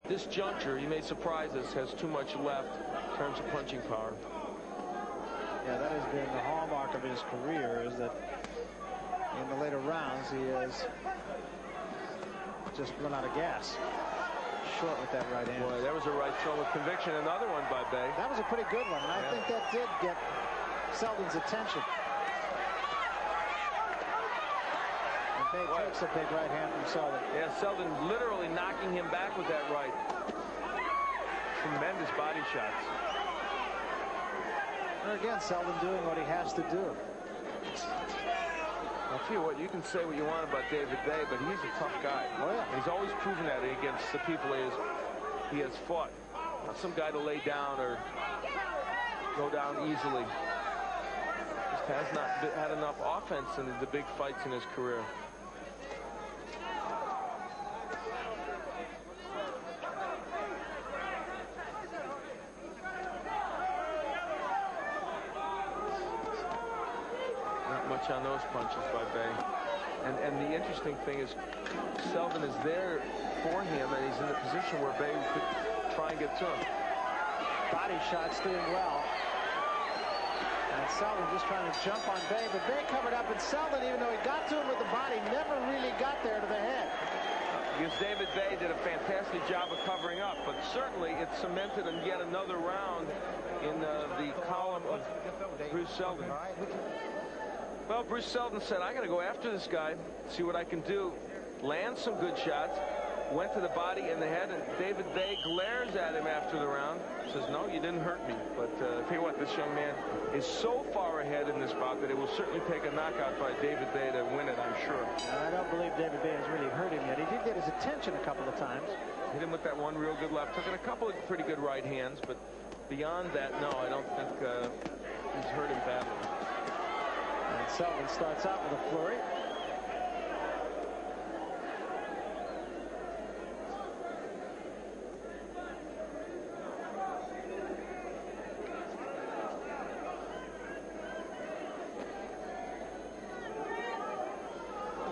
This juncture, he may surprise us, has too much left in terms of punching power. Yeah, that has been the hallmark of his career, is that in the later rounds he has just run out of gas. Short with that right hand. Boy, that was a right throw with conviction. Another one by Bay. That was a pretty good one, and I think that did get Seldon's attention. And Bay takes a big right hand from Seldon. Yeah, Seldon literally knocking him back with that right. Tremendous body shots. And again, Seldon doing what he has to do. I'll tell you what, you can say what you want about David Bay, but he's a tough guy. Oh, yeah. He's always proven that against the people he has fought. Not some guy to lay down or go down easily. Just has not had enough offense in the big fights in his career. Much on those punches by Bay. And the interesting thing is Seldon is there for him, and he's in a position where Bay could try and get to him. Body shots doing well. And Seldon just trying to jump on Bay, but Bay covered up, and Seldon, even though he got to him with the body, never really got there to the head. Because David Bay did a fantastic job of covering up, but certainly it cemented in yet another round in the column of Bruce Seldon. Well, Bruce Seldon said, I got to go after this guy, see what I can do. Land some good shots. Went to the body and the head, and David Bay glares at him after the round. Says, no, you didn't hurt me. But tell you what, this young man is so far ahead in this bout that it will certainly take a knockout by David Bay to win it, I'm sure. I don't believe David Bay has really hurt him yet. He did get his attention a couple of times. Hit him with that one real good left. Took in a couple of pretty good right hands, but beyond that, no, I don't think he's hurt him badly. And Seldon starts out with a flurry.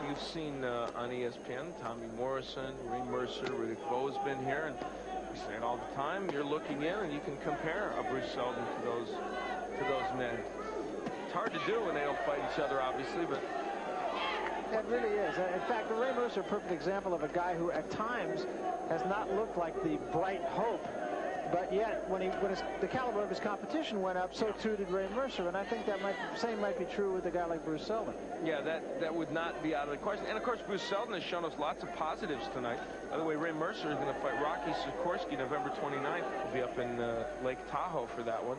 You've seen on ESPN, Tommy Morrison, Ray Mercer, Riddick Bowe's been here, and we say it all the time. You're looking in, and you can compare a Bruce Seldon to those men. It's hard to do when they don't fight each other, obviously, but it really is. In fact, Ray Mercer, a perfect example of a guy who at times has not looked like the bright hope, but yet when the caliber of his competition went up, so too did Ray Mercer, and I think that same might be true with a guy like Bruce Seldon. Yeah, that would not be out of the question. And of course, Bruce Seldon has shown us lots of positives tonight. By the way, Ray Mercer is going to fight Rocky Sikorsky November 29th. He'll be up in Lake Tahoe for that one.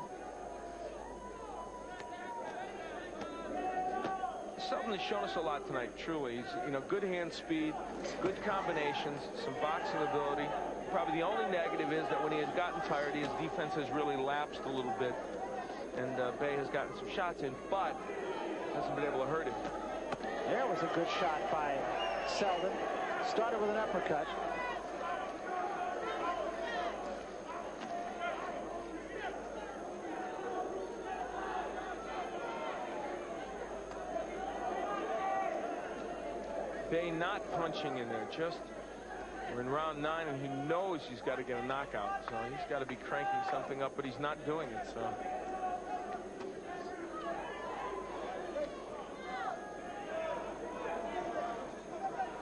Seldon has shown us a lot tonight, truly. He's, good hand speed, good combinations, some boxing ability. Probably the only negative is that when he has gotten tired, his defense has really lapsed a little bit. And Bay has gotten some shots in, but hasn't been able to hurt him. There was a good shot by Seldon. Started with an uppercut. Bay not punching in there, just we're in round 9 and he knows he's got to get a knockout, so he's got to be cranking something up, but he's not doing it. So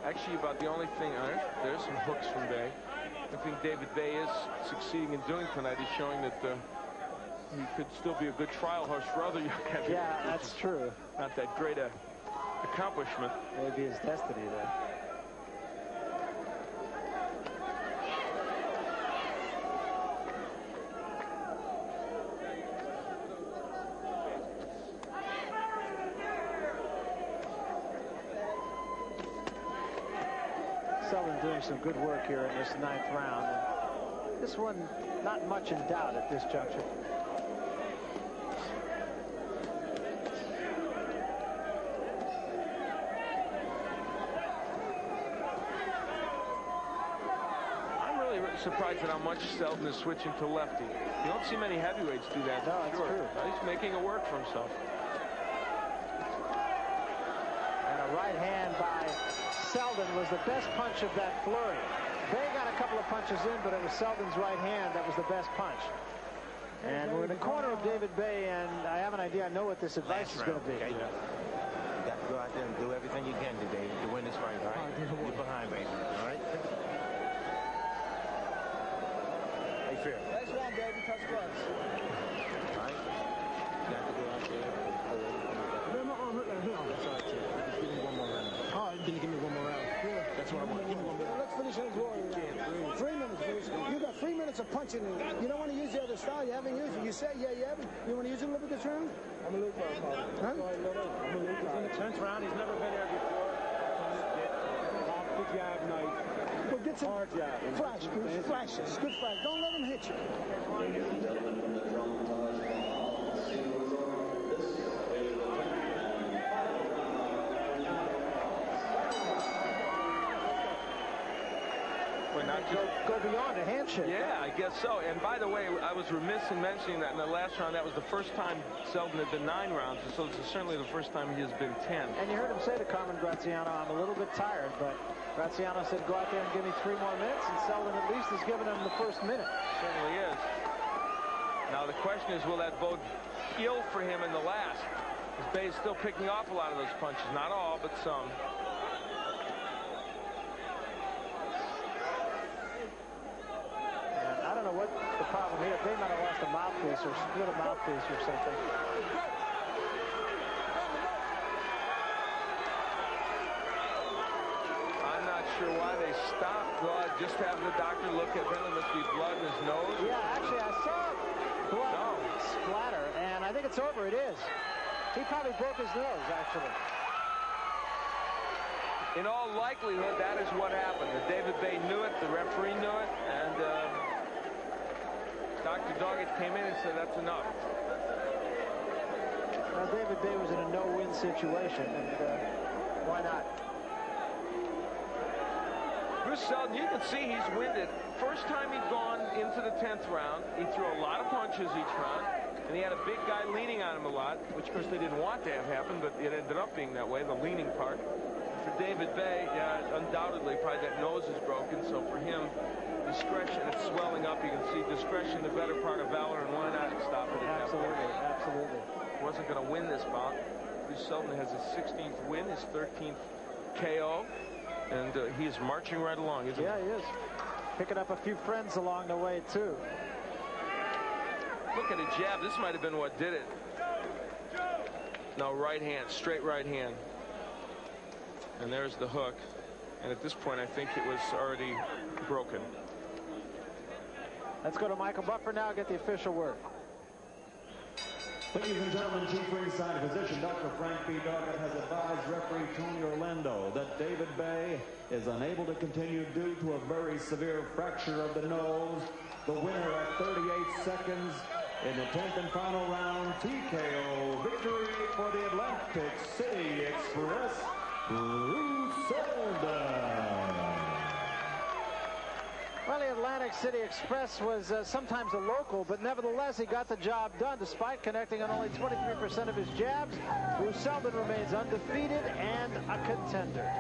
actually about the only thing, there's some hooks from Bay. I think David Bay is succeeding in doing tonight is showing that he could still be a good trial horse for other young heavyweights. Yeah, that's true. Not that great a accomplishment. Maybe his destiny there. Seldon doing some good work here in this 9th round. And this one, not much in doubt at this juncture. Surprised at how much Seldon is switching to lefty. You don't see many heavyweights do that. No, it's true. He's making it work for himself. And a right hand by Seldon was the best punch of that flurry. Bay got a a couple of punches in, but it was Seldon's right hand that was the best punch. And we're in the corner of David Bay, and I have an idea. I know what this advice is going to be. Okay? You got to go out there and do everything you can today to win this fight, all right? You're behind, baby, all right? Hey, fair. Nice round, baby. Touch gloves. All right? You got to go out there and do everything you can. My arm hurt like hell. That's all right, Chad. Just give me one more round. Oh, Can you give me one more round? yeah. That's what I want. Give me one more round. Let's finish this warrior round. 3 minutes, please. You got 3 minutes of punching. You don't want to use the other style. You haven't used it. You say, yeah, you haven't. You want to use it a little bit this round? I'm a Luke Huh? I'm a Luke. He's in the 10th round. He's never been here before. Off the jab night. Well, get some Hard jab. flash. Good flashes. Good flash. Don't let him hit you. Go beyond a handshake. Yeah, I guess so. And by the way, I was remiss in mentioning that in the last round, that was the first time Seldon had been 9 rounds, and so this is certainly the first time he has been 10. And you heard him say to Carmen Graziano, I'm a little bit tired, but Graziano said, go out there and give me 3 more minutes, and Seldon at least has given him the first minute. Certainly is. Now the question is, will that bode ill for him in the last? Because Bay is still picking off a lot of those punches. Not all, but some. I don't know what the problem here. They might have lost a mouthpiece or split a mouthpiece or something. I'm not sure why they stopped. Well, just having the doctor look at him, there must be blood in his nose. Yeah, actually, I saw blood splatter, and I think it's over. It is. He probably broke his nose, actually. In all likelihood, that is what happened. David Bay knew it, the referee knew it, and Dr. Doggett came in and said, that's enough. Now, David Bay was in a no-win situation, and why not? Bruce Seldon, you can see he's winded. First time he'd gone into the 10th round, he threw a lot of punches each round, and he had a big guy leaning on him a lot, which, of course, they didn't want to have happen, but it ended up being that way, the leaning part. For David Bay, undoubtedly, probably that nose is broken, so for him, discretion, it's swelling up. You can see discretion, the better part of valor, and why not stop it at Absolutely, that point? absolutely. Wasn't going to win this bout. Bruce Seldon has his 16th win, his 13th KO, and he is marching right along, isn't he? Yeah, he is. Picking up a few friends along the way, too. Look at a jab. This might have been what did it. No, right hand, straight right hand. And there's the hook. And at this point, I think it was already broken. Let's go to Michael Buffer now, get the official word. Ladies and gentlemen, Chief Ringside Physician Dr. Frank B. Doggett has advised referee Tony Orlando that David Bay is unable to continue due to a very severe fracture of the nose. The winner at 38 seconds in the 10th and final round, TKO victory for the Atlantic City Express, Bruce Seldon. Well, the Atlantic City Express was sometimes a local, but nevertheless, he got the job done despite connecting on only 23% of his jabs. Bruce Seldon remains undefeated and a contender.